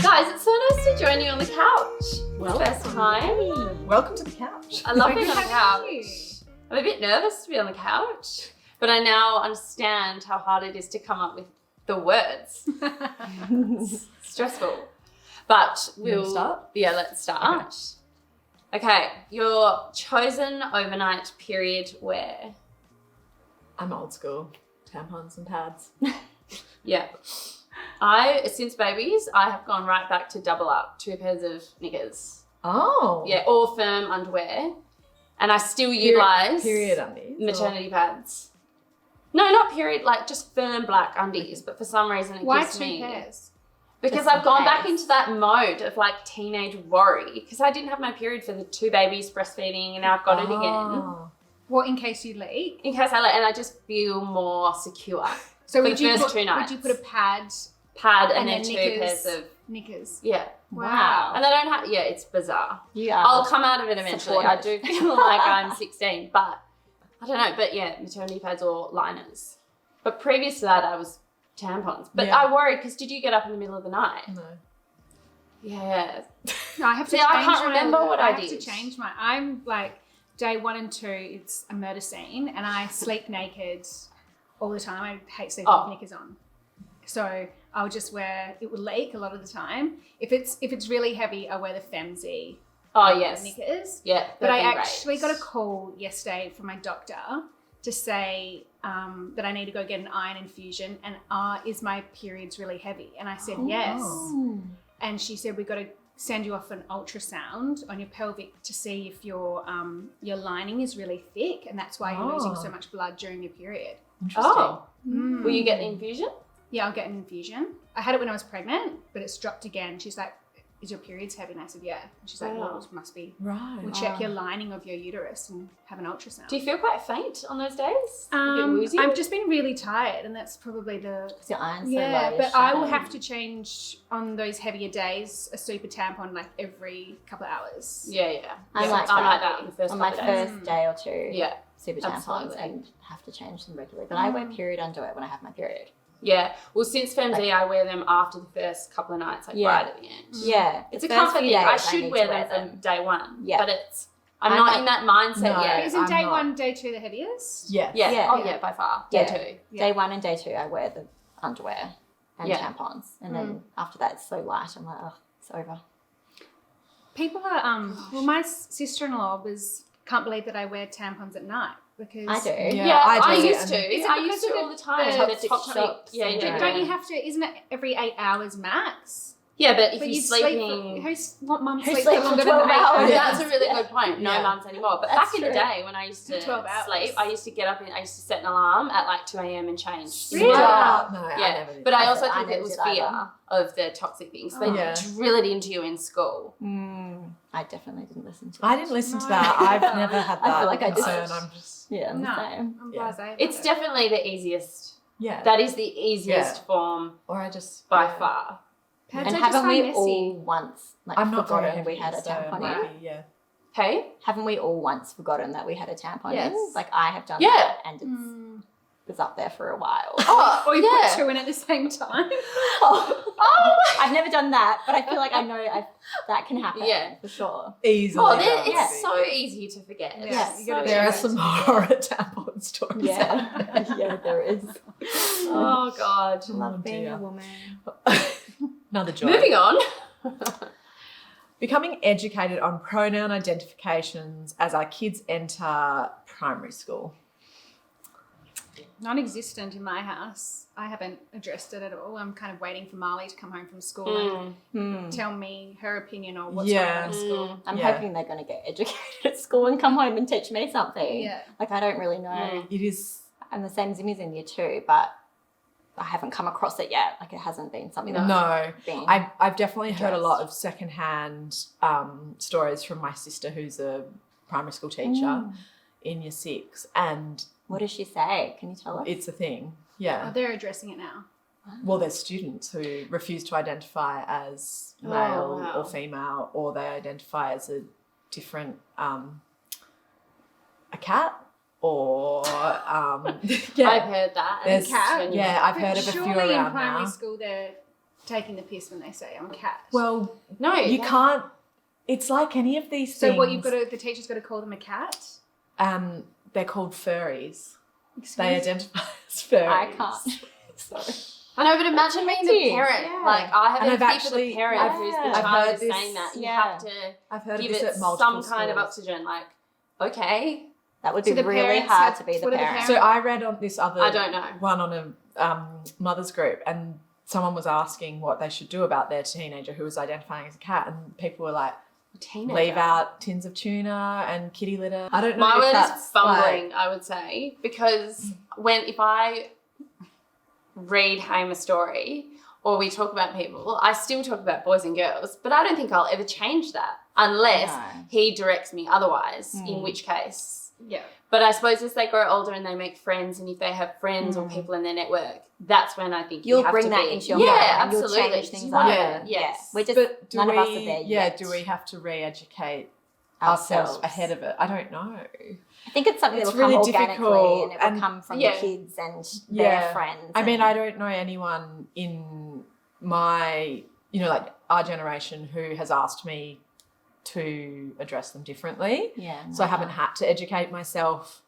Guys, it's so nice to join you on the couch. Well, First time. welcome to the couch. I love being on the Thank couch. you. I'm a bit nervous to be on the couch, but I now understand how hard it is to come up with the words. It's stressful. But we'll start? Yeah, let's start. Okay, your chosen overnight period wear. I'm old school. Tampons and pads. Yeah. Since babies, I have gone right back to double up, 2 pairs of knickers. Oh. Yeah, or firm underwear. And I still utilise Period undies. maternity pads. No, not period, like just firm black undies, but for some reason it Why gives 2 me... pairs? Because Just in I've gone back case. into that mode of like teenage worry because I didn't have my period for the 2 babies breastfeeding and now I've got it again Oh. Well, in case you leak. in case and I just feel more secure. So For would the you first put, 2 nights. Would you put a pad Pad and and then 2 knickers? pairs of, Knickers. yeah. Wow. And they don't have, yeah, it's bizarre. Yeah. I'll come out of it eventually. I do Supportive. feel like I'm 16, but I don't know. But yeah, maternity pads or liners. But previous to that, I was tampons. But Yeah. I worried because did you get up in the middle of the night? No. Yeah. No, I have to See, I change can't remember what I have did. to change my. I'm like day 1 and 2. It's a murder scene, and I sleep naked all the time. I hate sleeping Oh. with knickers on, so I'll just wear. It would leak a lot of the time. If it's really heavy, I wear the Femzy Oh, yes. knickers. Yeah. But I that'd be actually great. got a call yesterday from my doctor to say that I need to go get an iron infusion, and is my periods really heavy? And I said yes. Oh. And she said, we've got to send you off an ultrasound on your pelvic to see if your lining is really thick, and that's why you're losing so much blood during your period. Interesting. Oh. Will you get the infusion? Yeah, I'll get an infusion. I had it when I was pregnant, but it's dropped again. She's like, is your periods heavy? And I said, yeah. And she's like, Wow. well, it must be. Right. We'll check your lining of your uterus and have an ultrasound. Do you feel quite faint on those days? A bit woozy? I've just been really tired, and that's probably the... Because your iron's so Yeah, low. but I will have to change on those heavier days a super tampon like every couple of hours. Yeah. I Yeah. like I'm that. like that in the first on my couple of days. first day or 2. Yeah. Super tampons absolutely. and have to change them regularly. But I wear period underwear when I have my period. Yeah. Well, since Femzy, I wear them after the first couple of nights, like Yeah. right at the end. Yeah. It's the a first comfort few thing. I days should need wear to them from day 1. Yeah. But I'm not in that mindset No. yet. Isn't I'm day not. 1, day 2 the heaviest? Yes. Yeah. Yeah. Oh, yeah, by far. Yeah. Day 2. Day 1 and day 2, I wear the underwear and Yeah. tampons. And then after that, it's so light. I'm like, oh, it's over. People are, well, my sister-in-law can't believe that I wear tampons at night because... I do. Yeah, Yeah, I do. used to. Is it I because used to of all the time. the The toxic. shock Yeah, syndrome? yeah. Don't you have to, isn't it every 8 hours max? Yeah, but if But you're you sleep sleeping... what mum Who sleeps sleeps for for longer 12 than 8 hours? hours? That's a really good point. No Yeah. mums anymore. But That's back in the true. day when I used to 12 hours. sleep, I used to get up and I used to set an alarm at like 2 a.m. and change. Really? Wow. No, I Yeah, never did. but I I also said I think it never was did either. fear of the toxic things. They Yeah. drill it into you in school. I definitely didn't listen to I it. didn't listen to No. that. I've never had that I feel like I did. concern. I'm just, Yeah, I'm No, the same. I'm Yeah. blasé about It's it. definitely the easiest. yeah. That is the easiest form Or I just, by yeah. far. Pads And are just haven't so we messy. all once I'm not very forgotten we had a heavy, so tampon maybe, in? yeah. Hey? Haven't we all once forgotten that we had a tampon Yes. in? Like I have done Yeah. that and it Mm. was up there for a while. Oh, Or you yeah. put 2 in at the same time. I've never done that, but I feel like I know that can happen. Yeah. For sure. Easily. Oh, done, it's maybe. so easy to forget. Yeah, you gotta So There are easy. some horror tampon stories. Yeah. Yeah, there is. Oh, God. Love being dear. a woman. Another joy. Moving on. Becoming educated on pronoun identifications as our kids enter primary school. Non-existent in my house. I haven't addressed it at all. I'm kind of waiting for Marley to come home from school and tell me her opinion on what's going on at school. I'm Yeah. hoping they're going to get educated at school and come home and teach me something. Yeah. Like I don't really know. It is, I'm the same Zimmy's in year 2, but I haven't come across it yet. Like it hasn't been something that's no. been. I've definitely heard a lot addressed. of secondhand stories from my sister who's a primary school teacher in year 6, and What does she say? Can you tell us? it's a thing. Oh, Yeah. they're addressing it now. Well, there's students who refuse to identify as Oh, male wow. or female, or they identify as a different, a cat or I've heard that. There's- cat. yeah, I've heard of a few Surely in around primary now. school they're taking the piss when they say I'm a cat. Well, No, you can't. It's like any of these so things. what the teacher's got to call them a cat? They're called furries. Excuse They me? identify as furries. I can't. Sorry. I know, but imagine being the parent. Yeah. Like, I have And I've empathy for actually- the parent I've- who's the I've child heard is this- saying that. You yeah. have to I've heard of give this it at multiple some kind of schools. oxygen. Like, okay, That would So be the really parents hard have- to be the what are the parent. So I read on this other I don't know. one on a mother's group, and someone was asking what they should do about their teenager who was identifying as a cat, and people were like, Teenager. leave out tins of tuna and kitty litter. I don't know My if word that's is fumbling, I would say, because if I read Haim a story or we talk about people, I still talk about boys and girls, but I don't think I'll ever change that unless No. he directs me otherwise, Mm. in which case. Yeah. But I suppose as they grow older and they make friends, and if they have friends or people in their network, that's when I think You'll you have bring to that be. into your yeah, mind and you'll absolutely. change things You up. wanna- Yeah. Yes. We're just But do none we, of us are there yet. do we have to re-educate ourselves ahead of it? I don't know. I think it's something It's that will come really organically difficult, and it will and- come from Yeah. the kids and Yeah. their friends. I mean, and- I don't know anyone in my, like our generation who has asked me to address them differently. Yeah. So I haven't had to educate myself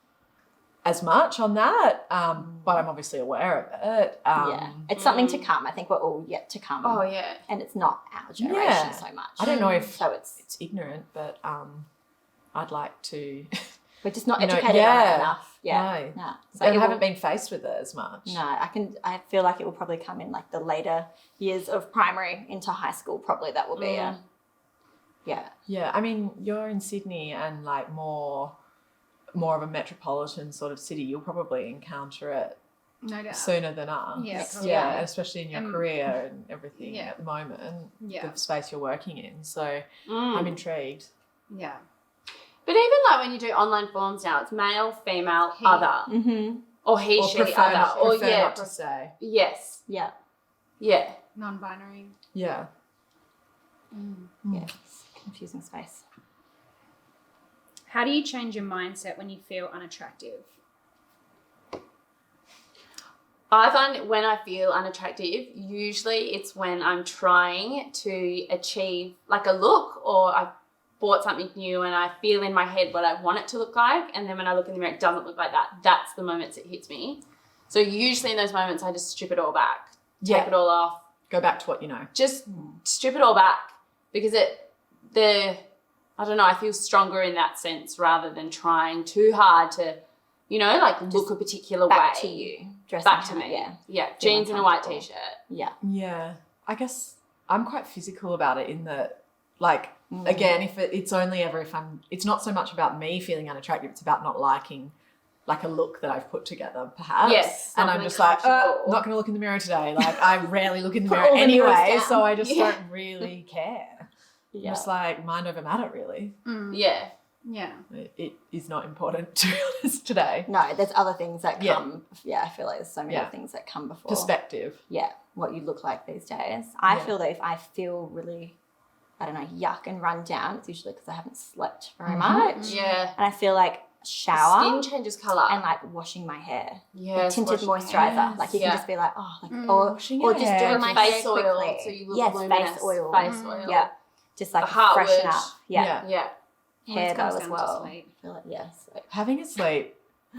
as much on that, but I'm obviously aware of it. Yeah. It's something to come. I think we're all yet to come. Oh, yeah. And it's not our generation Yeah. so much. I don't know if So it's ignorant, but I'd like to. we're just not You know, educated on yeah. it enough. Yeah. No. No. So I it will- haven't been faced with it as much. No, I feel like it will probably come in like the later years of primary into high school. Probably that will be a yeah. Yeah, I mean, you're in Sydney and like more of a metropolitan sort of city. You'll probably encounter it No doubt. sooner than us. Yeah, probably. yeah, especially in your And- career and everything Yeah. at the moment, Yeah. the space you're working in. So Mm. I'm intrigued. Yeah. But even like when you do online forms now, it's male, female, He. other, Mm-hmm. or he, Or she, prefer other, not, or prefer yeah, not to say. yes, Yeah. yeah. Non-binary. Yeah. Yeah. It's confusing space. How do you change your mindset when you feel unattractive? I find when I feel unattractive, usually it's when I'm trying to achieve like a look, or I've bought something new and I feel in my head what I want it to look like, and then when I look in the mirror it doesn't look like that. That's the moments it hits me. So usually in those moments I just strip it all back, take Yeah. it all off, Go back to what you know. just strip it all back, because I don't know, I feel stronger in that sense rather than trying too hard to, like look a particular Back way. to you. Dressing Back to how- me. Yeah. Jeans and a white uncomfortable. t-shirt. Yeah. Yeah. I guess I'm quite physical about it in that, like, again, if it's only ever if it's not so much about me feeling unattractive, it's about not liking like a look that I've put together, perhaps. Yes, And I'm something just like, comfortable. not going to look in the mirror today. Like, I rarely look in the Put mirror all the mirrors anyway, down. so I just Yeah. don't really care. Yeah. Just like mind over matter, really. Yeah. Yeah. It is not important, to be honest, today. No, there's other things that Yeah. come. Yeah, I feel like there's so many Yeah. things that come before. Perspective. Yeah, what you look like these days. I Yeah. feel that if I feel really, I don't know, yuck and run down, it's usually because I haven't slept very much. Yeah. And I feel like shower Skin changes colour. and like washing my hair. yeah, Like tinted moisturizer. Like you can Yeah. just be like, oh, like, Washing or your just hair. doing my face hair oil, quickly. so you look yes, luminous. face oil. Face oil. Yeah, just like The heart freshen would. up. Yeah, Yeah. Yeah. hair It though comes as down to well. sleep. I feel like yes, Having a sleep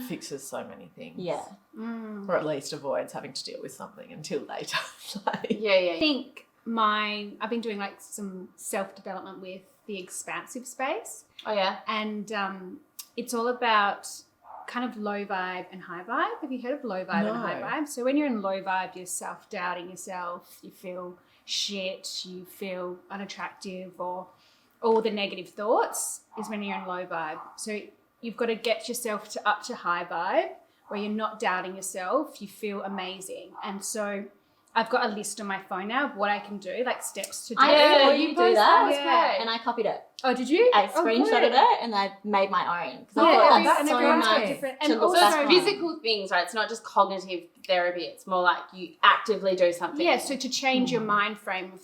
fixes so many things. yeah. Or at least avoids having to deal with something until later. Like, Yeah, yeah. I think I've been doing like some self-development with the expansive space, Oh, yeah. and it's all about kind of low vibe and high vibe. Have you heard of low vibe and high No. vibe? So when you're in low vibe, you're self-doubting yourself, you feel shit, you feel unattractive, or all the negative thoughts is when you're in low vibe. So you've got to get yourself up to high vibe where you're not doubting yourself, you feel amazing. And so I've got a list on my phone now of what I can do, like steps to do. I Yeah, saw you you do post that, that, yeah. and I copied it. Oh, did you? I Oh, screenshotted good. it and I made my own because I Yeah, thought every- that's and so everyone's got nice. different- to and look also back So on. it's physical things, right? It's not just cognitive therapy. It's more like you actively do something. Yeah, so to change your mind frame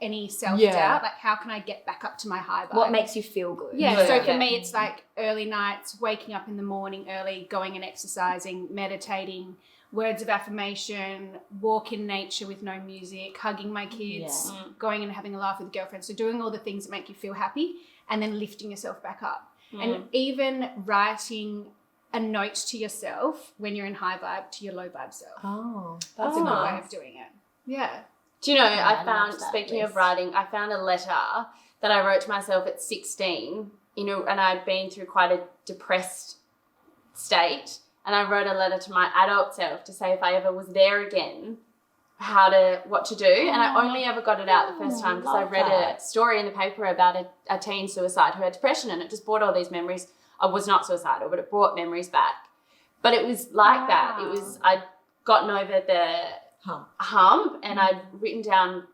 any self-doubt. Yeah. Like, how can I get back up to my high vibe? What makes you feel good? Yeah, so for Yeah. me, it's like early nights, waking up in the morning early, going and exercising, meditating, words of affirmation, walk in nature with no music, hugging my kids, going and having a laugh with girlfriends. So doing all the things that make you feel happy and then lifting yourself back up. And even writing a note to yourself when you're in high vibe to your low vibe self. Oh, That's a good way of doing it. Yeah. Do you know, I I love found, that speaking list. of writing, I found a letter that I wrote to myself at 16, and I'd been through quite a depressed state, and I wrote a letter to my adult self to say if I ever was there again, what to do. And I only ever got it out the first time because I love read that. a story in the paper about a teen suicide who had depression, and it just brought all these memories. I was not suicidal, but it brought memories back. But it was like that. It was, I'd gotten over the hump and I'd written down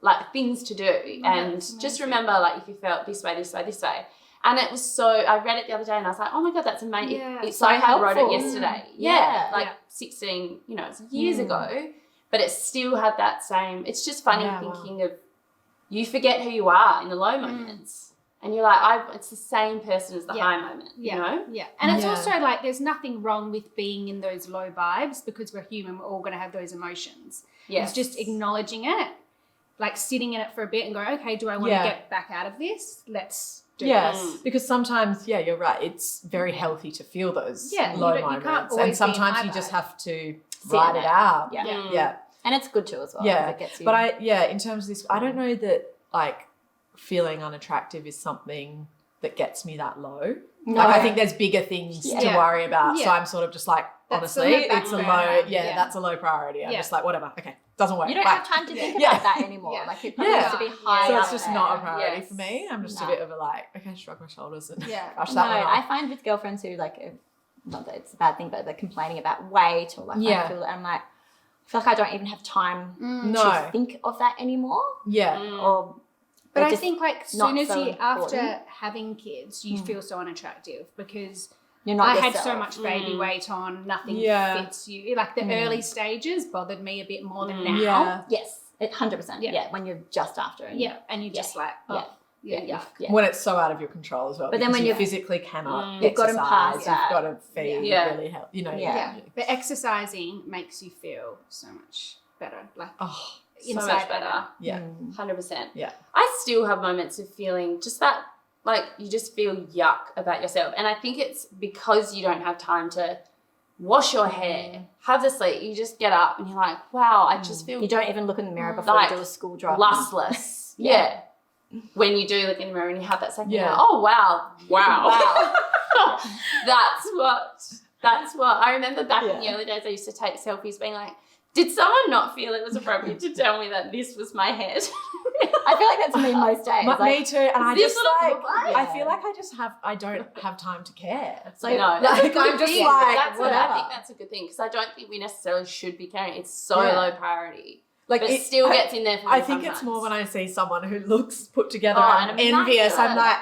like things to do and just remember like if you felt this way, this way, this way. And it was so, I read it the other day and I was like, oh my God, that's amazing. Yeah. It's So like I wrote it helpful. yesterday. Yeah. Like 16, it's years ago, but it still had that same, it's just funny thinking of, you forget who you are in the low moments. And you're like, it's the same person as the high moment, you know? Yeah. And it's also like there's nothing wrong with being in those low vibes because we're human. We're all going to have those emotions. Yes. It's just acknowledging it, like sitting in it for a bit and go, okay, do I want to get back out of this? Let's do Yes, because sometimes, you're right. It's very healthy to feel those low you can't moments. always And sometimes be in you just high have to write it out. Yeah. Yeah. And it's good too as well. Yeah. It gets you. But in terms of this, I don't know that like feeling unattractive is something that gets me that low. No. Like I think there's bigger things to worry about. So I'm sort of just like, That's honestly, on the back it's a burner. low, that's a low priority. I'm just like, whatever, okay, doesn't work. You don't Bye. have time to think about that anymore. Like it probably needs to be high So up it's just there. not a priority Yes. for me. I'm just a bit of a like, okay, shrug my shoulders and brush No, that one I off. find with girlfriends who like, not that it's a bad thing, but they're complaining about weight or like I feel, I'm like, I feel like I don't even have time to think of that anymore. Yeah. Or But I just think like not soon as so you, after important. having kids, you feel so unattractive because you're not I yourself. had so much baby weight on, nothing fits you. Like the early stages bothered me a bit more than now. Yeah. Yes, 100%. Yeah, when you're just after. And And you're just like, yuck. Yeah. When it's so out of your control as well. But then because when you you- physically cannot You've got to exercise, pass that. you've got to feed, Yeah. really help, Yeah. But exercising makes you feel so much better. Like So inside much better. Yeah. 100%. Yeah. I still have moments of feeling just that, like you just feel yuck about yourself. And I think it's because you don't have time to wash your hair, have the sleep. You just get up and you're like, wow, I just feel You don't even look in the mirror before like you do a school drop. lustless. Yeah. When you do look in the mirror and you have that second, Yeah. oh, wow. That's what I remember back in the early days. I used to take selfies being like, did someone not feel it was appropriate to tell me that this was my head? I feel like that's me most days. Me too. And I this just what it like, look like? I feel like I don't have time to care. So No, Like, that's a good I'm just thing. like, I whatever. think that's a good thing because I don't think we necessarily should be caring. It's so Yeah. low priority. Like But it it still gets in there for me I think it's sometimes. more when I see someone who looks put together Oh, and and envious. I'm immaculate. like,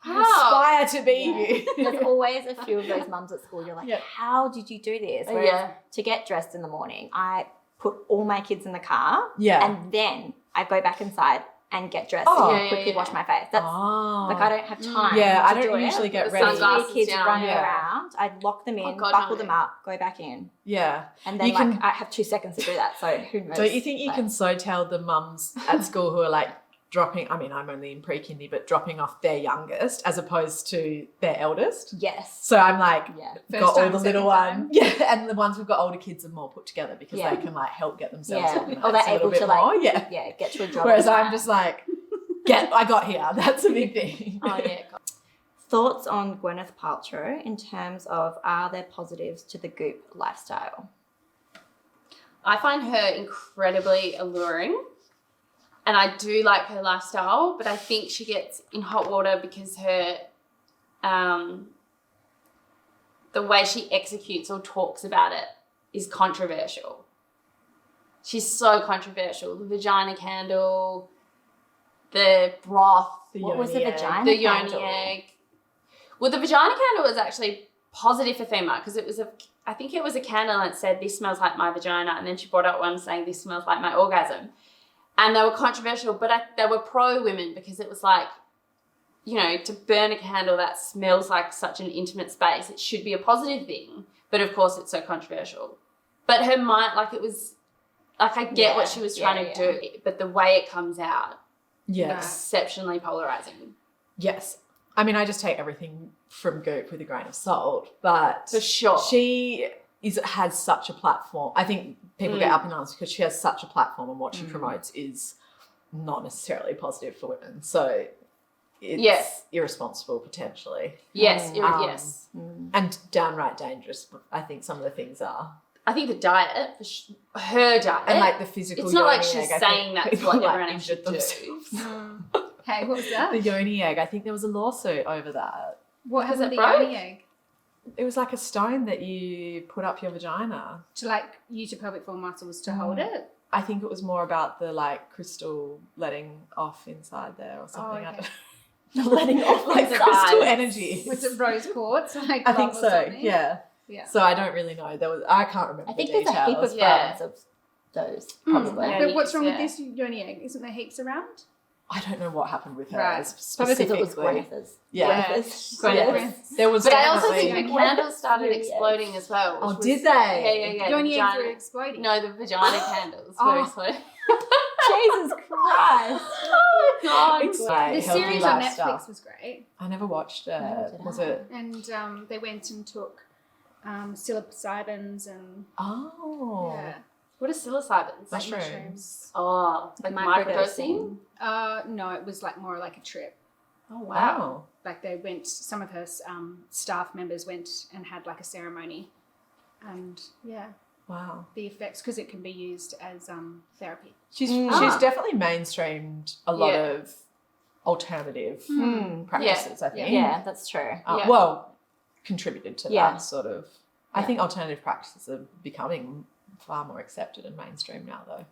I aspire to be you. There's always a few of those mums at school. You're like, how did you do this? Whereas to get dressed in the morning, I put all my kids in the car and then I go back inside and get dressed and quickly wash my face. That's like I don't have time. Yeah, I to don't do usually it. get The ready. sunglasses Kids down. running Yeah. around. I'd lock them in, Oh, God, buckle no. them up, go back in, Yeah. and then You like can- I have 2 seconds to do that. So who knows? Don't you think you can so tell the mums at school who are like dropping, I mean, I'm only in pre-kindy, but dropping off their youngest as opposed to their eldest? Yes. So I'm like, First got all time, the second little time. one. Yeah, and the ones who've got older kids are more put together because Yeah. they can like help get themselves Yeah. organised Or they're a little able bit to like more. Yeah. get to a job. Whereas on I'm time. just like, I got here. That's a big thing. Oh, yeah. Thoughts on Gwyneth Paltrow in terms of are there positives to the Goop lifestyle? I find her incredibly alluring and I do like her lifestyle, but I think she gets in hot water because her the way she executes or talks about it is controversial. She's so controversial. The vagina candle, the broth, What was the yoni egg. vagina the yoni candle? egg. Well, the vagina candle was actually positive for female because it was I think it was a candle and it said, this smells like my vagina. And then she brought out one saying, this smells like my orgasm. And they were controversial, but they were pro-women because it was like, you know, to burn a candle that smells like such an intimate space, it should be a positive thing. But, of course, it's so controversial. But her mind, like, it was, like, I get what she was trying to do, but the way it comes out, exceptionally polarizing. Yes. I mean, I just take everything from Goop with a grain of salt, but for sure, she has such a platform. I think people get up in arms because she has such a platform, and what she promotes is not necessarily positive for women. So it's irresponsible potentially. Yes, yes, and downright dangerous. I think some of the things are. I think the diet, her diet, and like the physical. It's not like she's saying that's what everyone else should do. Hey, what was that? The yoni egg. I think there was a lawsuit over that. What has it the yoni egg? It was like a stone that you put up your vagina. To like use your pelvic floor muscles to hold it? I think it was more about the like crystal letting off inside there or something. Oh, okay. I don't know. Letting off like crystal energy. Was it rose quartz? Like I think so, something? yeah. So I don't really know. I can't remember. I think the details. there's a heap of brands of those, probably. But what's wrong with this yoni egg? Isn't there heaps around? I don't know what happened with her. Right. Probably because it was Gwyneth's. Gwyneth's. There was. But I also think the candles started exploding as well. Oh, did they? Yeah. Yoni eggs were exploding. No, the vagina candles were exploding. Jesus Christ. Oh my God. The series on Netflix was great. I never watched it. Was it? And they went and took psilocybins and... Oh. Yeah. What are psilocybins? Mushrooms. Oh, like microdosing? No, it was like more like a trip. Oh, wow. Like they went, some of her staff members went and had like a ceremony. And wow. The effects, because it can be used as therapy. She's definitely mainstreamed a lot of alternative practices, I think. Yeah, that's true. Well, contributed to that sort of. I think alternative practices are becoming far more accepted and mainstream now, though.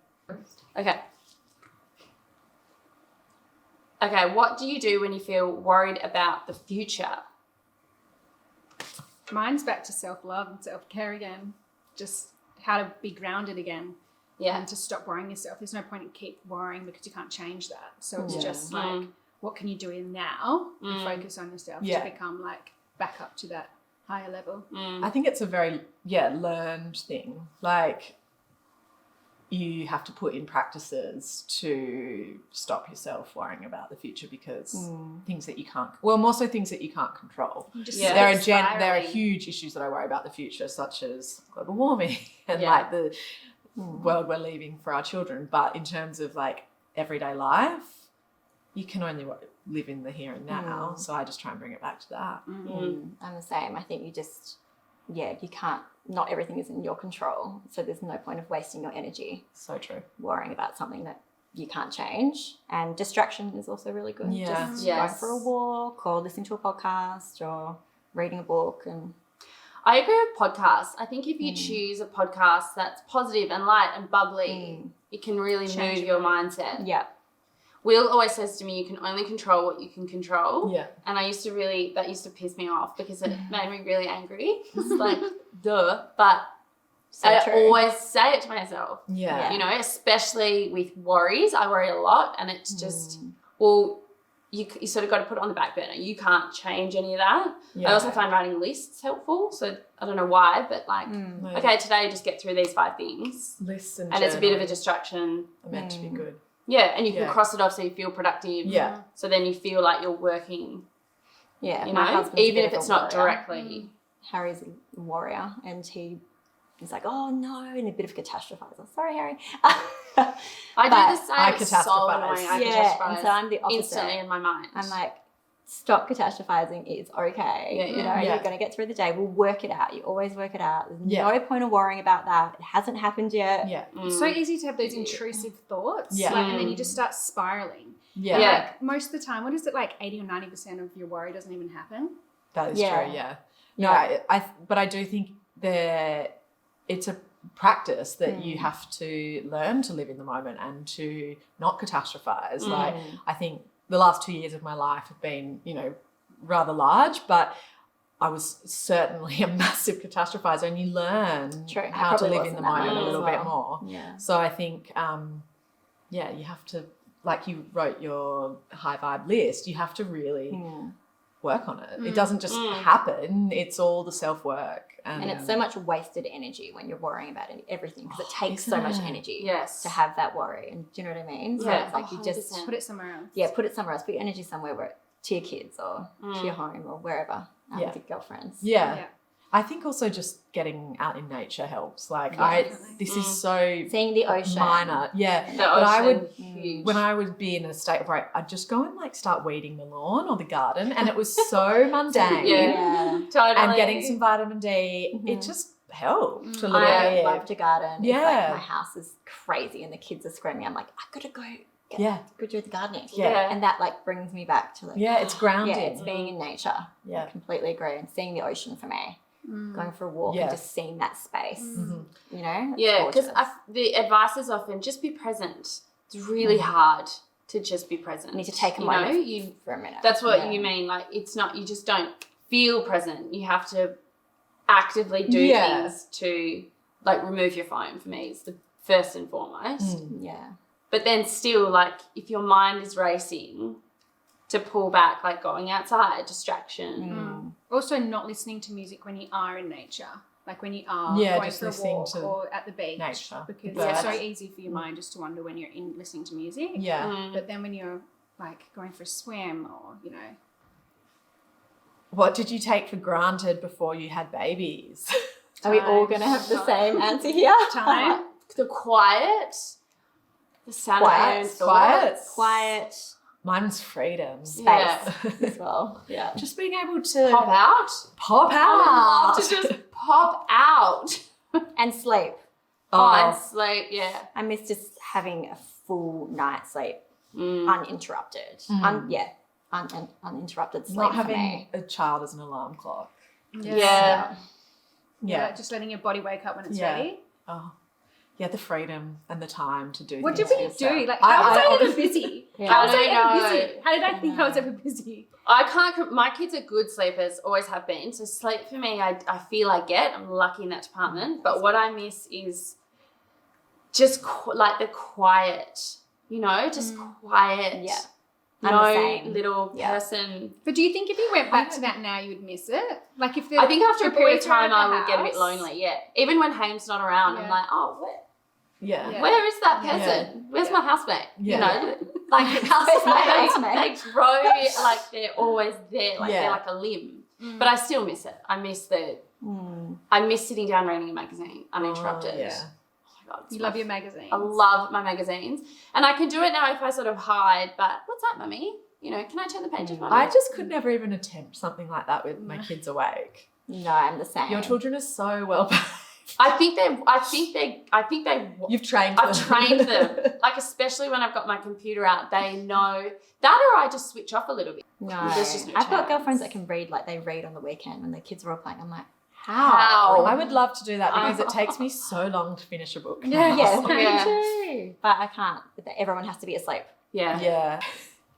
Okay, what do you do when you feel worried about the future? Mine's back to self-love and self-care again. Just how to be grounded again. Yeah. And to stop worrying yourself. There's no point in keep worrying because you can't change that. So it's just like, what can you do in now and focus on yourself to become like back up to that higher level. I think it's a very learned thing. Like you have to put in practices to stop yourself worrying about the future because things that you can't, more so things that you can't control. There are huge issues that I worry about the future, such as global warming and like the world we're leaving for our children. But in terms of like everyday life, you can only live in the here and now. So I just try and bring it back to that. I'm the same. I think you just, you can't, not everything is in your control. So there's no point of wasting your energy. So true. Worrying about something that you can't change. And distraction is also really good. Yeah. Just going for a walk or listening to a podcast or reading a book. And I agree with podcasts. I think if you choose a podcast that's positive and light and bubbly, it can really move your mindset. Yeah. Will always says to me, you can only control what you can control. Yeah. And that used to piss me off because it made me really angry. It's like, duh. But I always say it to myself. Yeah. You know, especially with worries. I worry a lot and it's just, you sort of got to put it on the back burner. You can't change any of that. Yeah. I also find writing lists helpful. So I don't know why, but like, okay, today just get through these 5 things. Lists and it's a bit of a distraction. Are meant to be good. Yeah, and you can cross it off so you feel productive. Yeah. So then you feel like you're working. Yeah. You know, even if it's not directly. Harry's a warrior and he's like, oh no, and a bit of catastrophizer. Sorry, Harry. I do the same. I it's so annoying. I catastrophize. And so I'm the opposite. Instantly in my mind. I'm like, stop catastrophizing. It's okay. You're going to get through the day. We'll work it out. You always work it out. There's no point of worrying about that. It hasn't happened yet. Yeah. It's so easy to have those intrusive thoughts. Yeah. And then you just start spiralling. Yeah. Like most of the time, what is it, like 80 or 90% of your worry doesn't even happen? That is true, yeah. No, but I do think it's a practice that you have to learn to live in the moment and to not catastrophize. Like I think the last 2 years of my life have been, rather large, but I was certainly a massive catastrophizer, and you learn how to live in the moment a little bit more. Yeah. So I think, Yeah, you have to, like you wrote your high vibe list, you have to really work on it. It doesn't just happen. It's all the self-work. And it's so much wasted energy when you're worrying about everything, because it takes so much energy to have that worry. And do you know what I mean? So it's like 100%. You just put it somewhere else. Yeah, put it somewhere else. Put your energy somewhere where to your kids or to your home or wherever with your girlfriends. Yeah. I think also just getting out in nature helps. Like this is so seeing the ocean. Minor. Yeah. The but ocean, when I would be in a state of worry, I'd just go and like start weeding the lawn or the garden, and it was so mundane. Totally. And getting some vitamin D, it just helped a little I bit. love to garden. Yeah. It's like my house is crazy and the kids are screaming. I'm like, I've got to go go do the gardening. Yeah. And that like brings me back to like it's grounding. Yeah, it's being in nature. Yeah. I completely agree. And seeing the ocean for me. Going for a walk and just seeing that space, you know? Yeah, because the advice is often just be present. It's really hard to just be present. You need to take a moment for a minute. That's what you mean. Like, it's not, you just don't feel present. You have to actively do things to, like, remove your phone. For me, it's the first and foremost. Yeah. But then still, like, if your mind is racing, to pull back, like going outside, distraction. Also not listening to music when you are in nature, like when you are going for a walk or at the beach, because it's so easy for your mind just to wander when you're listening to music. But then when you're like going for a swim or, you know. What did you take for granted before you had babies? Are we all going to have the same answer here? Time. The quiet. The sound of my own thoughts. Quiet. Mine was freedom. Space as well. Yeah. Just being able to pop out. I would love to just pop out. And sleep. And sleep, I miss just having a full night's sleep, uninterrupted. Uninterrupted sleep. Not for having me. a child as an alarm clock. Yeah. Just letting your body wake up when it's ready. Oh. Yeah, the freedom and the time to do what things. What did we do? Like, how was I ever busy? How was I ever busy? How did I think I was ever busy? I can't, my kids are good sleepers, always have been. So sleep for me, I feel I get. I'm lucky in that department. But what I miss is just like the quiet, you know, just quiet. Yeah. No little person. But do you think if you went back to that now, you would miss it? Like if I think after a period of time, I would get a bit lonely. Yeah. Even when Haim's not around, I'm like, oh, where is that person? Yeah. Where's my housemate? Yeah. You know, like they grow, like they're always there, like they're like a limb. But I still miss it. I miss I miss sitting down reading a magazine uninterrupted. God, you love your magazines. I love my magazines. And I can do it now if I sort of hide, but what's up, mummy? You know, can I turn the pages, mummy? I just could never even attempt something like that with my kids awake. No, I'm the same. Your children are so well behaved. I think they You've trained them. I've trained them. Like, especially when I've got my computer out, they know that, or I just switch off a little bit. No. There's no I've got chance. girlfriends that can read, like they read on the weekend when the kids are all playing. I'm like, How? I would love to do that because it takes me so long to finish a book. Yes, me too. But I can't. Everyone has to be asleep. Yeah.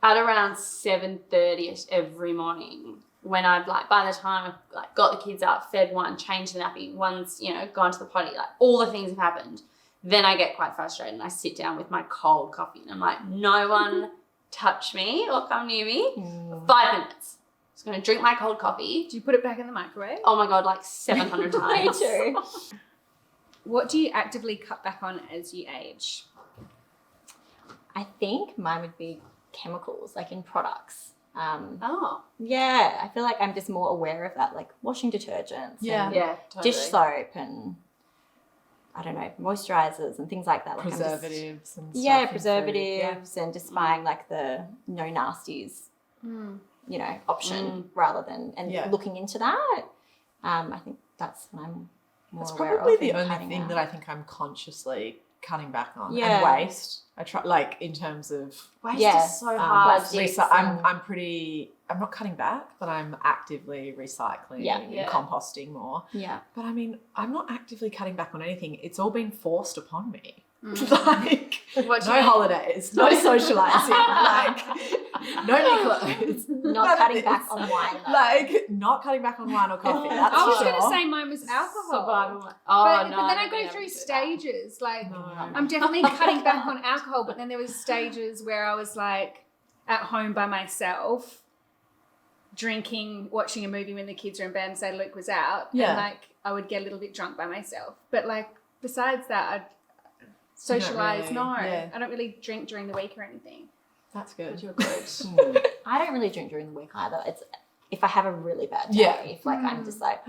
At around 7:30ish every morning, when I've by the time I've got the kids up, fed one, changed the nappy, one's, gone to the potty, like all the things have happened, then I get quite frustrated and I sit down with my cold coffee and I'm like, no one touch me or come near me for 5 minutes. I'm going to drink my cold coffee. Do you put it back in the microwave? Oh my God, like 700 times. Me too. What do you actively cut back on as you age? I think mine would be chemicals, like in products. Yeah, I feel like I'm just more aware of that, like washing detergents, and totally. dish soap, and I don't know, moisturizers and things like that. Like preservatives and stuff. Preservatives and just buying like the no nasties, option rather than looking into that. I think that's what I'm more aware of. That's probably the only thing that I think I'm consciously cutting back on. And waste. I try, like, in terms of waste is so hard. I'm not cutting back, but I'm actively recycling and composting more. Yeah. But I mean, I'm not actively cutting back on anything. It's all been forced upon me. Like, no holidays, no socializing. Like, No new clothes. Not cutting back on wine. Though. Like, not cutting back on wine or coffee. That's I was for going to sure. say mine was alcohol. Survival. But then I don't go think through would do that. stages. Like, No. I'm definitely cutting back on alcohol, but then there was stages where I was like at home by myself, drinking, watching a movie when the kids are in bed and say Luke was out. Yeah. And like I would get a little bit drunk by myself. But like besides that, I'd socialise. really, No, yeah. I don't really drink during the week or anything. That's good. You're good. I don't really drink during the week either. It's if I have a really bad day, Yeah. if like I'm just like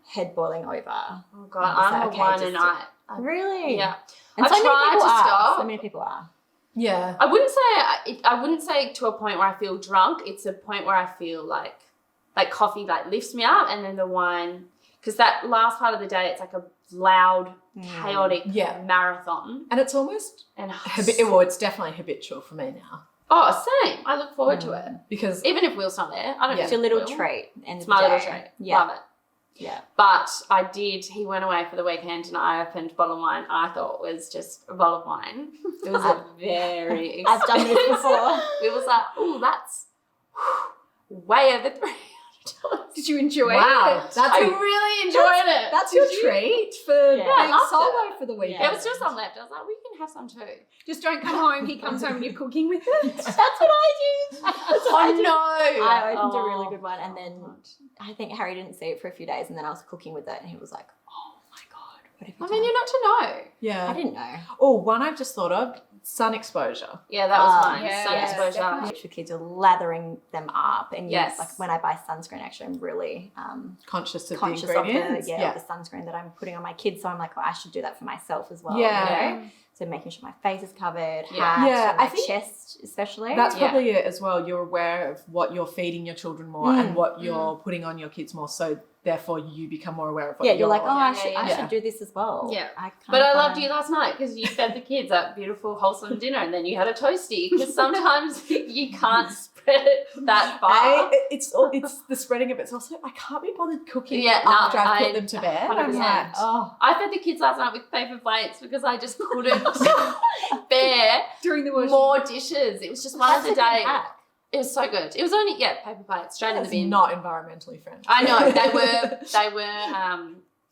head boiling over. Oh God, I'm a Okay, wine just and to- I. Really? Yeah. And I so many tried people to are. stop. So many people are. Yeah. I wouldn't say to a point where I feel drunk. It's a point where I feel like coffee like lifts me up, and then the wine, because that last part of the day it's like a loud, chaotic Yeah. marathon. And it's almost, And well, it's definitely habitual for me now. same. I look forward to it, Because even if Will's not there. I don't. Yeah. It's your miss little Will. treat. End It's of my the little day. treat. Yeah. Love it. Yeah. But he went away for the weekend and I opened a bottle of wine I thought was just a bottle of wine. It was a very I've done this before. It was like, oh, that's way over $300. Did you enjoy wow, it? that's I a, really enjoyed it. that's your treat for Yeah. I being loved solo for the weekend. There was still some left. I was like, we can have some too. Just don't come home. He comes home and you're cooking with it. That's what I did. Oh no! I opened a really good one, and then I think Harry didn't see it for a few days, and then I was cooking with it, and he was like, "Oh my God, what have you I done?" mean, you're not to know. Yeah. I didn't know. Oh, one I've just thought of, sun exposure. Yeah, that was mine. yeah, Sun yeah, exposure. definitely. For kids, you're lathering them up, and Yes. like when I buy sunscreen, actually, I'm really Conscious of conscious the of the ingredients. the sunscreen that I'm putting on my kids. So I'm like, I should do that for myself as well. Yeah. You know? So making sure my face is covered, Yeah. hat, Yeah, and my I think chest especially. That's Yeah. probably it as well. You're aware of what you're feeding your children more and what you're putting on your kids more. So therefore you become more aware of what you're like, oh, I Yeah. should do this as well. Yeah. But I loved you last night because you fed the kids that beautiful, wholesome dinner and then you had a toasty because sometimes you can't spread it that far. It's the spreading of it. It's also, I can't be bothered cooking Yeah, no, after I've I- put them to bed. 100%. I'm like, oh. I fed the kids last night with paper plates because I just couldn't bear During the washing. more dishes. It was just one of the That's a good days. hack. It was so good. It was only paper plates straight in the That's bin. not environmentally friendly. I know they were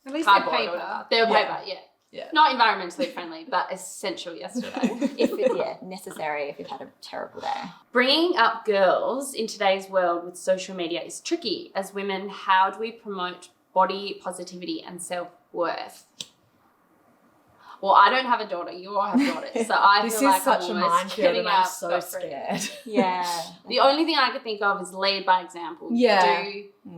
At least they're cardboard. paper. Or whatever. They were Yeah. paper, yeah. Yeah. Not environmentally friendly, but essential yesterday. If it's necessary, if you've had a terrible day. Bringing up girls in today's world with social media is tricky. As women, how do we promote body positivity and self-worth? Well, I don't have a daughter. You all have daughters. So I This feel is like such I'm a almost minefield getting and I'm up, so go for it. scared. Yeah. The only thing I could think of is lead by example. Yeah.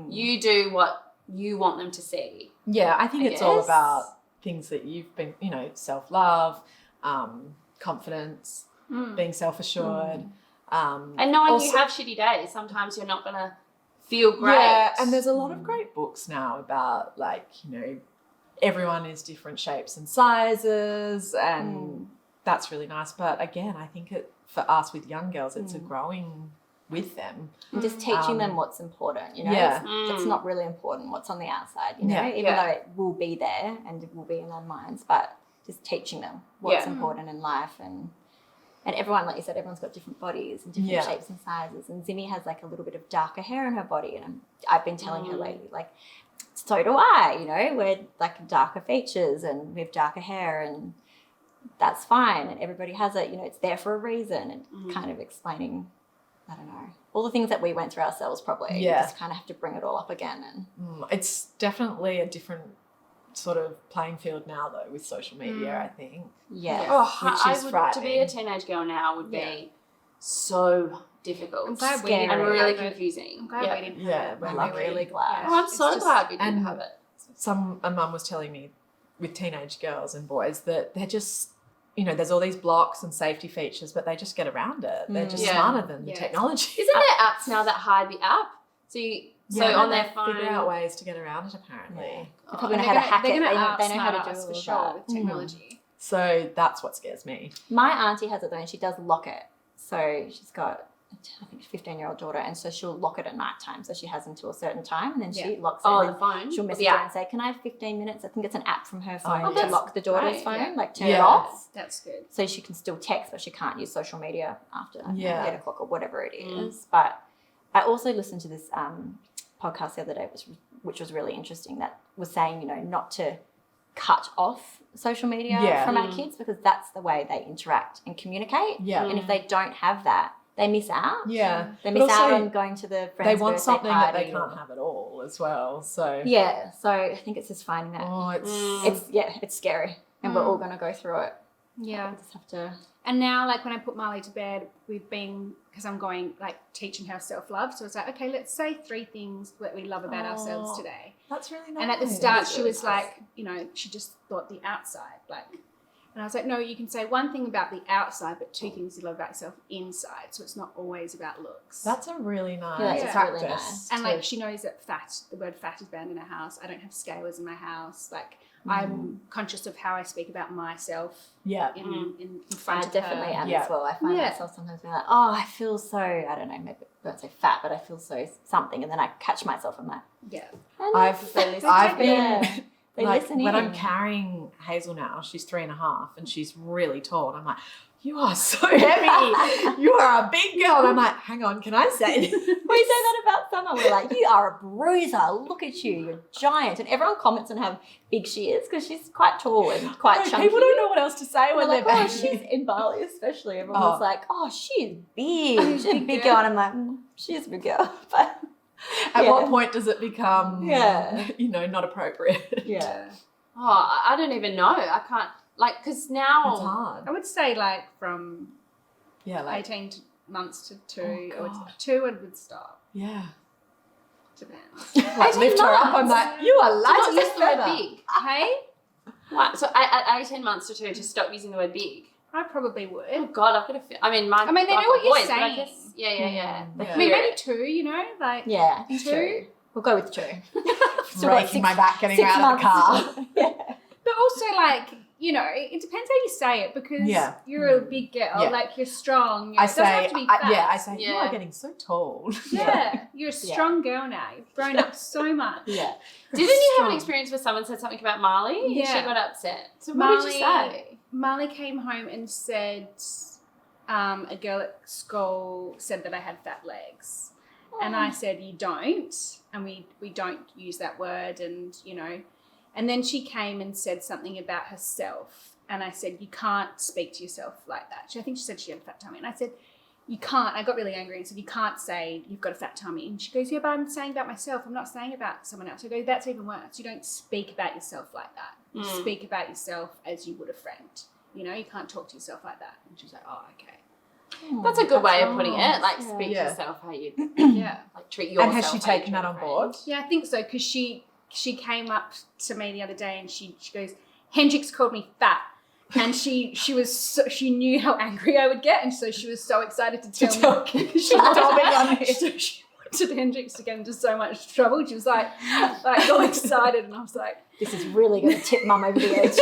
You do what you want them to see. Yeah, I think I it's all guess. about things that you've been, self-love, confidence, being self-assured. And knowing Also- you have shitty days, sometimes you're not going to feel great. Yeah, and there's a lot of great books now about everyone is different shapes and sizes, and that's really nice. But again, I think for us with young girls, it's a growing with them. And just teaching them what's important, Yeah. It's not really important what's on the outside, even Yeah. though it will be there and it will be in our minds, but just teaching them what's Yeah. important in life. And everyone, like you said, everyone's got different bodies and different Yeah. shapes and sizes. And Zimmy has like a little bit of darker hair in her body. And I've been telling her lately, like, so do I, we're like darker features and we have darker hair, and that's fine. And everybody has it, it's there for a reason. And kind of explaining, I don't know, all the things that we went through ourselves probably. Yeah. You just kind of have to bring it all up again. And It's definitely a different sort of playing field now, though, with social media, I think. yeah. Oh, Which I is would, to frightening. be a teenage girl now would be so difficult I'm glad we Scary. didn't and have really it. confusing. I'm glad we didn't have Yeah, it. we're when lucky. we Really were- glad. Oh, I'm it's so just- glad we didn't and- have it. A mum was telling me with teenage girls and boys that they're just, there's all these blocks and safety features, but they just get around it. They're just Yeah. smarter than the Yeah. technology. Isn't there apps now that hide the app? So on their phone. figure out ways to get around it, apparently. They're Oh, probably And know how to hack they're it. gonna They know how to outsmart do us all for of sure that. with technology. So that's what scares me. My auntie has it though, and she does lock it. So she's got I think 15-year-old daughter, and so she'll lock it at night time. So she has until a certain time, and then she locks it. Oh, the phone? She'll message her and say, can I have 15 minutes? I think it's an app from her phone to lock the daughter's phone, yeah. like turn it off. That's good. So she can still text, but she can't use social media after 8 o'clock or whatever it is. But I also listened to this podcast the other day, which was really interesting, that was saying, you know, not to cut off social media from our kids, because that's the way they interact and communicate. Yeah. And if they don't have that, they miss out. Yeah. They miss out on going to the friend's They want birthday something party that they can't have at all as well. So yeah. So I think it's just finding that. Oh, it's scary. And we're all going to go through it. Yeah. We just have to. And now, like, when I put Marley to bed, we've been, because I'm going, like, teaching her self-love. So it's like, okay, let's say 3 things that we love about ourselves today. That's really nice. And at the start, she was like, you know, she just thought the outside, like, and I was like, no, you can say 1 thing about the outside, but 2 things you love about yourself inside. So it's not always about looks. That's a really nice practice. Really nice. And, like, she knows that the word fat is banned in her house. I don't have scalers in my house. Like, I'm conscious of how I speak about myself in front of her. I definitely am as well. I find myself sometimes being like, oh, I feel so, I don't know, maybe I won't say fat, but I feel so something. And then I catch myself and I'm like, I've been... They like listen when in. I'm carrying Hazel now, she's 3.5 and she's really tall. And I'm like, you are so heavy. You are a big girl. And I'm like, hang on, can I say this? We say that about Summer. We're like, you are a bruiser. Look at you. You're giant. And everyone comments on how big she is because she's quite tall and quite chunky. People don't know what else to say when like, they're she's in Bali especially. Everyone was like, oh, she's big. She's a big girl. And I'm like, she's a big girl. But at what point does it become, you know, not appropriate? Yeah. Oh, I don't even know. I can't, like, because now. It's hard. I would say, like, from 18 months to 2, I would, 2 I would stop. Yeah. Depends. Like, lift her up, I'm like, you are light as a feather. Big. Hey? What? So at 18 months to 2, to stop using the word big. I probably would. Oh God, I've got to feel. I mean, they know what you're boys, saying. But I guess, yeah. I mean, maybe 2. You know, like I think 2. We'll go with 2. Breaking my back getting her out of the car. But also, like, you know, it depends how you say it, because you're a big girl, like you're strong. I say, have to be fat. I say, you are getting so tall. Yeah, you're a strong girl now. You've grown up so much. Yeah. Didn't you have an experience where someone said something about Marley and she got upset? So what did you say? Marley came home and said a girl at school said that I had fat legs. And I said, you don't. And we don't use that word, and, you know. And then she came and said something about herself. And I said, you can't speak to yourself like that. I think she said she had a fat tummy. And I said, you can't. I got really angry and said, you can't say you've got a fat tummy. And she goes, yeah, but I'm saying about myself. I'm not saying about someone else. I go, that's even worse. You don't speak about yourself like that. You speak about yourself as you would a friend. You know, you can't talk to yourself like that. And she's like, oh, okay. That's a good way of putting it. Like, speak to yourself how you like treat yourself. And has she taken that on board? Yeah, I think so, because she came up to me the other day and she goes, Hendrix called me fat. And she knew how angry I would get, and so she was so excited to tell me. She told me on it. So she wanted Hendrix to get into so much trouble. She was like all excited, and I was like, this is really going to tip Mum over the edge.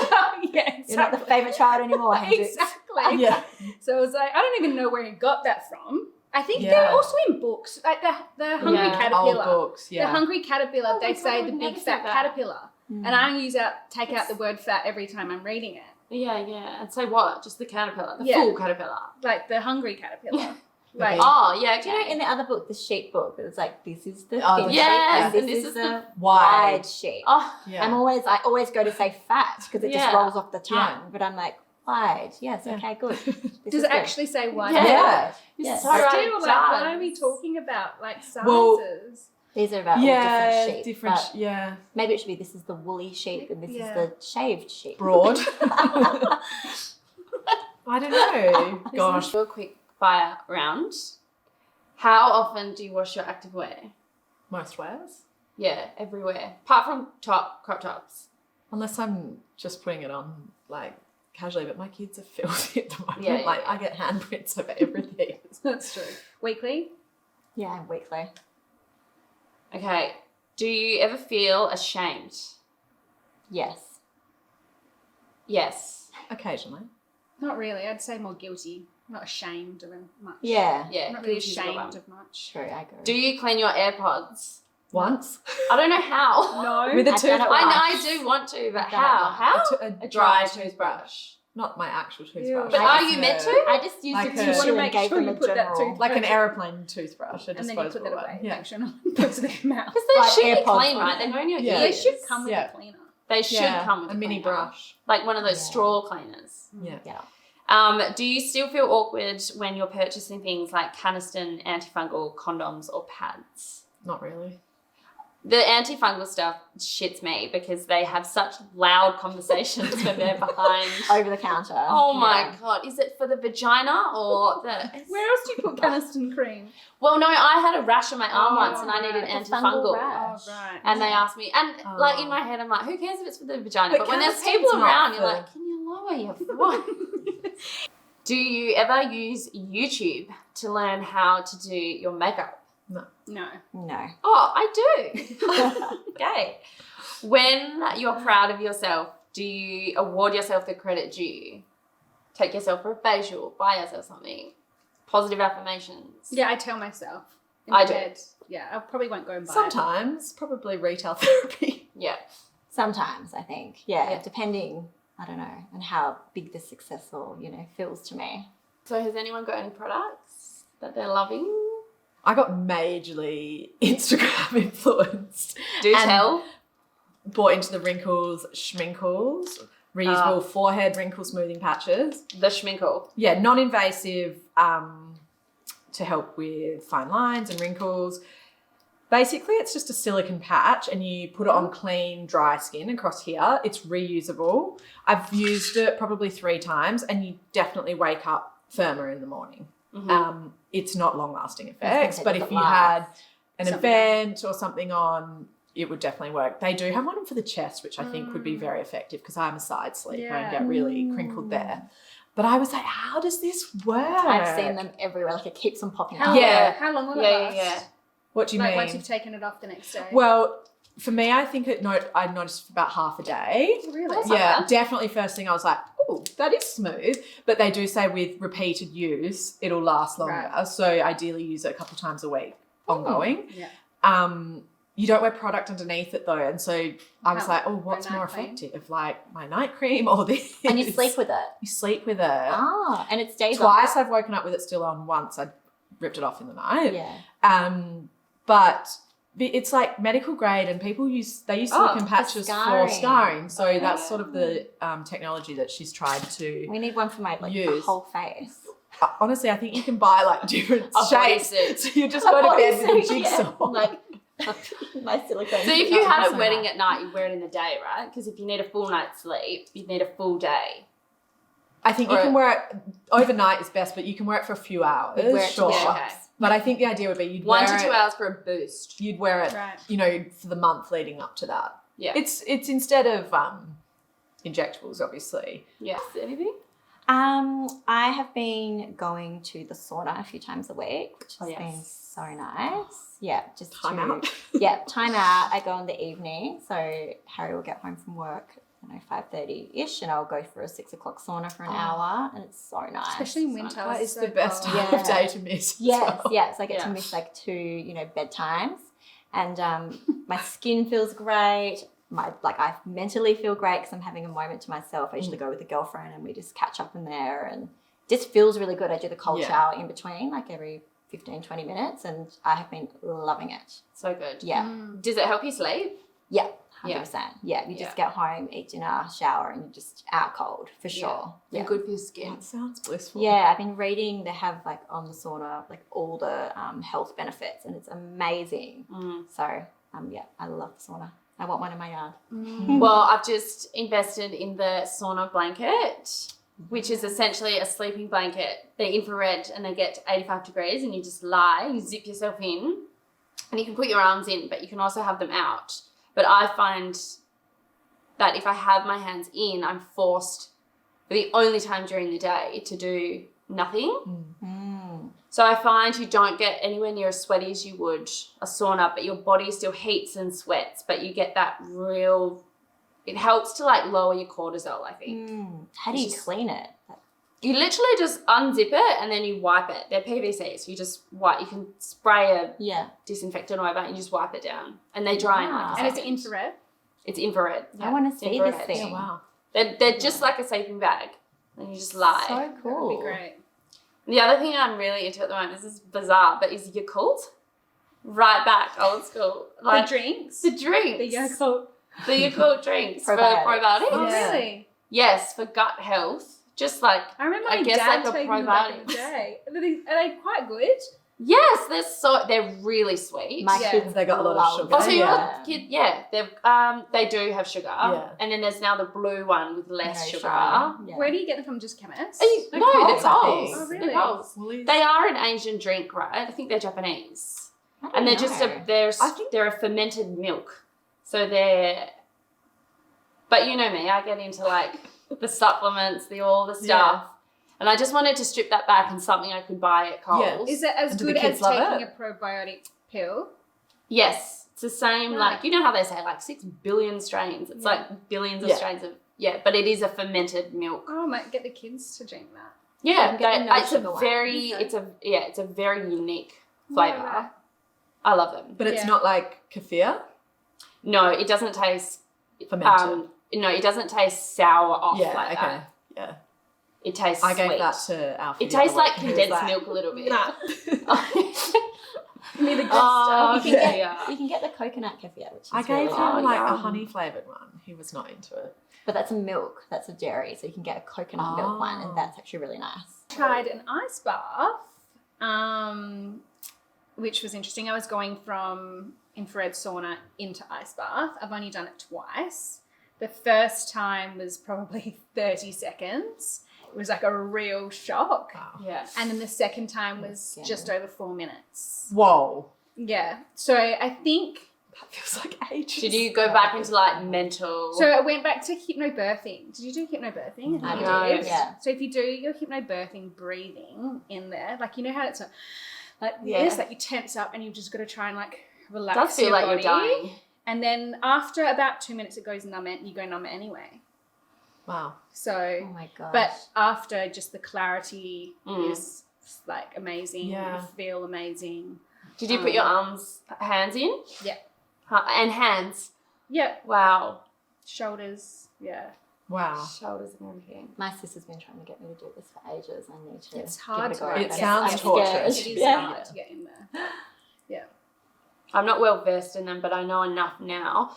Yeah, exactly. You're not the favourite child anymore, Hendrix. Exactly. Yeah. So I was like, I don't even know where he got that from. I think they're also in books, like the Hungry Caterpillar. Old books, The Hungry Caterpillar, they say the big fat caterpillar. And I take out the word fat every time I'm reading it. Yeah. And say what? Just the caterpillar, the full caterpillar. Like the hungry caterpillar. Like, okay. Do you know in the other book, the sheep book, it's like, this is the thin sheep, and this is the wide sheep. Oh, yeah. I always go to say fat because it just rolls off the tongue, but I'm like, wide. Yes, okay, good. Does it actually say wide? Yeah. So still, like, what are we talking about? Like sizes? Well, these are about all different sheep. Maybe it should be, this is the woolly sheep and this is the shaved sheep. Broad. I don't know. Gosh. Do a quick fire round. How often do you wash your activewear? Most wears. Yeah, everywhere. Apart from crop tops. Unless I'm just putting it on, like, casually, but my kids are filthy at the moment. Yeah, I get handprints over everything. That's true. Weekly? Yeah, weekly. Okay. Do you ever feel ashamed? Yes. Yes. Occasionally. Not really. I'd say more guilty. not ashamed of much. Yeah. I'm not really ashamed of much. True, I agree. Do you clean your AirPods? Once. I don't know how. No. With a I've done it toothbrush. I do want to, but how? A Dry toothbrush. Not my actual toothbrush. Ew. But Like are you meant to? I just used Like a a- tissue You wanna and make gave sure them you a put that general. toothbrush- like an aeroplane toothbrush, a And then you disposable put that one. away. Yeah. Make sure no one puts it in their mouth. Because they Like should be AirPods clean, on right? it. They go in your Yeah. They ears. should come with Yeah. a cleaner. They should Yeah, come with a mini cleaner. brush. Like one of those Yeah. straw cleaners. Yeah. Yeah. Do you still feel awkward when you're purchasing things like Caniston antifungal condoms or pads? Not really. The antifungal stuff shits me because they have such loud conversations when they're behind. Over the counter. Oh my Yeah. God. Is it for the vagina or the... Where else do you put Caniston cream? Well, no, I had a rash on my arm Oh, once and I needed right. The fungal antifungal. rash. Oh, right. And they asked me, and like in Oh. my head, I'm like, who cares if it's for the vagina? But when there's Caniston's people not around, you're for- like, can you lower your phone? Do you ever use YouTube to learn how to do your makeup? No. No. Oh, I do. Okay. When you're proud of yourself, do you award yourself the credit due? Take yourself for a facial, buy yourself something, positive affirmations. Yeah, I tell myself. In I do. bed. Yeah, I probably won't go and buy it. Sometimes, probably retail therapy. Yeah. Sometimes, I think. Yeah, Yeah. depending, I don't know, on how big the successful, feels to me. So has anyone got any products that they're loving? I got majorly Instagram influenced. Do And- tell. Bought into the wrinkles, schminkles, reusable forehead wrinkle smoothing patches. The schminkle. Yeah, non-invasive to help with fine lines and wrinkles. Basically, it's just a silicone patch and you put it on clean, dry skin across here. It's reusable. I've used it probably 3 times and you definitely wake up firmer in the morning. Mm-hmm. It's not long-lasting I was effects, gonna say, but does if it you last? had an Something event or something on, it would definitely work. They do have one for the chest, which I think would be very effective because I'm a side sleeper and Yeah. get really crinkled there. But I was like, how does this work? I've seen them everywhere. Like, it keeps on popping How, up. Yeah. How long will it Yeah, last? yeah. What do you Like mean? once you've taken it off the next day. Well, for me, I think I noticed for about half a day. Really? That's not Yeah, bad. definitely first thing I was like, oh, that is smooth. But they do say with repeated use, it'll last longer. Right. So ideally use it a couple times a week ongoing. Yeah. You don't wear product underneath it though. And so I was How- like, oh, what's my more night cream? effective? Like my night cream or this? And you sleep with it. You sleep with it. Ah, and it stays Twice on. I've woken up with it still on. Once I ripped it off in the night. Yeah. But it's like medical grade and people use silicone patches for scarring. So that's sort of the technology that she's tried to We need one for my use. whole face. Honestly, I think you can buy like different A shapes. bodysuit. So you just go to bed with a jigsaw. Like my silicone. So if you had a so wedding nice. at night, you wear it in the day, right? Because if you need a full night's sleep, you need a full day. I think you Or- can wear it overnight is best, but you can wear it for a few hours. Wear it to Sure. the Yeah, shops. okay. But I think the idea would be you'd 1 wear to 2 it, hours for a boost. you'd wear it, Right. for the month leading up to that. Yeah. It's instead of injectables, obviously. Yes. Anything? I have been going to the sauna a few times a week, which has Oh, yes. been so nice. Yeah, just Time to, out. Yeah, time out. I go in the evening, so Harry will get home from work, 5:30ish, and I'll go for a 6 o'clock sauna for an hour, and it's so nice. Especially in winter. That is it's the so best cold. time of day to miss. as Yes, well. yes. I get Yeah. to miss like 2, bedtimes, and my skin feels great. I mentally feel great because I'm having a moment to myself. I usually go with a girlfriend and we just catch up in there, and just feels really good. I do the cold Yeah. shower in between, like every 15, 20 minutes, and I have been loving it. So good. Yeah, Does it help you sleep? yeah, Yeah. 100%. Yeah, you just get home, eat dinner, shower, and you're just out cold for sure. And good for your skin. That sounds blissful. Yeah, I've been reading. They have on the sauna all the health benefits, and it's amazing. So I love the sauna. I want one in my yard. Well, I've just invested in the sauna blanket, which is essentially a sleeping blanket. They're infrared and they get to 85 degrees and you just lie, you zip yourself in and you can put your arms in, but you can also have them out. But I find that if I have my hands in, I'm forced for the only time during the day to do nothing. So I find you don't get anywhere near as sweaty as you would a sauna, but your body still heats and sweats, but you get that it helps to lower your cortisol, I think. How do you It's just- clean it? You literally just unzip it and then you wipe it. They're PVC, so you just wipe. You can spray a disinfectant or whatever and you just wipe it down. And they dry in like a second. And it's infrared? It's infrared. I want to see infrared. this thing. Yeah, wow. They're just like a sleeping bag. And you just lie. So cool. That'd be great. The other thing I'm really into at the moment, this is bizarre, but is Yakult. Right back, old school. Like, the drinks? The drinks. The Yakult. The Yakult drinks for Probiotics. probiotics. Oh, really? Yes, for gut health. Just like, I remember my I guess dad like a taking them back in probiotic. the day. Are they quite good? Yes, they're really sweet. My Yeah. kids, They got a lot of love sugar. Oh, so them. your kid, they do have sugar. Yeah. And then there's now the blue one with less No sugar. sugar. Yeah. Where do you get them from? Just chemists? No, Coles, they're I Coles. think. Oh, really? They're Coles. Woolies. They are an Asian drink, right? I think they're Japanese. I don't And they're know. just I think- they're a fermented milk. So but you know me, I get into like the supplements, all the stuff. And I just wanted to strip that back and something I could buy at Coles. Is it as And do the good as kids love taking it? a probiotic pill? Yes. It's the same, Right. like, you know how they say like 6 billion strains? It's like billions of Yeah. strains of, but it is a fermented milk. Oh, I might get the kids to drink that. Yeah, can get the no it's sugar a one. very, Okay. it's a very unique flavour. Right. I love them. But it's Yeah. not like kefir No, it doesn't taste, fermented. no, it doesn't taste sour off yeah, like okay. that. Yeah. It tastes I gave sweet. that to Alfie. It the other tastes like week, and he was condensed like, milk a little bit. Nah. Give me the good Oh, stuff. You can, yeah. get, you can get the coconut kefir, which is I really gave nice. him like a yum. honey flavoured one. He was not into it. But that's a milk. That's a dairy. So you can get a coconut milk one, and that's actually really nice. Tried an ice bath, which was interesting. I was going from infrared sauna into ice bath. I've only done it twice. The first time was probably 30 seconds. It was like a real shock. Wow. Yeah. And then the second time was Yeah. just over 4 minutes. Whoa. Yeah. So I think, That feels like ages. Did you go back into like mental? so I went back to hypnobirthing. Did you do hypnobirthing? I No. did, yeah. So if you do your hypnobirthing breathing in there, like, you know how it's like Yeah. this, like you tense up and you've just got to try and like relax It does feel your like body. you're dying. And then after about 2 minutes, it goes numb and you go numb anyway. Wow. So, Oh my gosh. but after, just the clarity Mm. is like amazing. Yeah. You feel amazing. Did you put your hands in? Yeah. And hands. Yeah. Wow. Shoulders. Yeah. Wow. Shoulders and everything. my sister's been trying to get me to do this for ages. I need to. It's give hard it a to go. get It sounds I'm torturous. scared. It is Yeah. hard to get in there. I'm not well versed in them, but I know enough now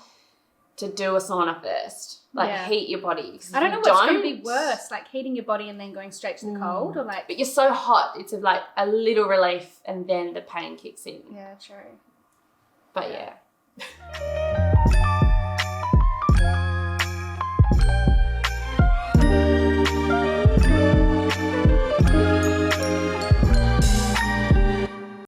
to do a sauna first. Like Yeah. heat your body. 'Cause I don't if know you what's going to be worse, like heating your body and then going straight to the cold, or like. But you're so hot, it's like a little relief and then the pain kicks in. Yeah, true. But yeah.